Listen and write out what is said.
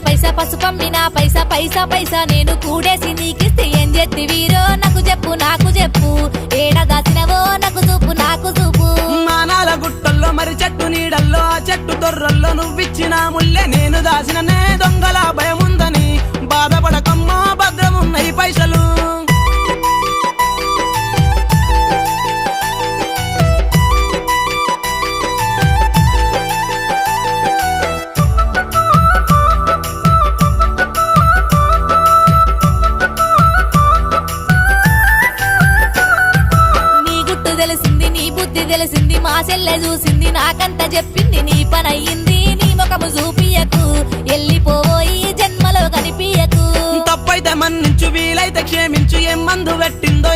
పైసా పసుపమ్మినా పైసా పైసా పైసా నేను కూడేసి నీకిస్తే ఏం చేతి వీరో నాకు చెప్పు ఏడ దాచినవో నాకు చూపు మానాల గుట్టల్లో మరి చెట్టు నీడల్లో ఆ చెట్టు తొర్రల్లో నువ్విచ్చిన ముల్లె నేను దాసిననే దొంగల భయముందని బాధపడకమ్మా భద్రమున్నాయి పైసలు తెలిసింది నీ బుద్ధి తెలిసింది మా చెల్లె చూసింది నాకంత చెప్పింది నీ పనయ్యింది నీ ముఖము చూపియకు ఎల్లిపోయి జన్మలో కనిపియకు తప్పైతే మన్నించు వీలైతే క్షమించు ఏం మందు పెట్టిందో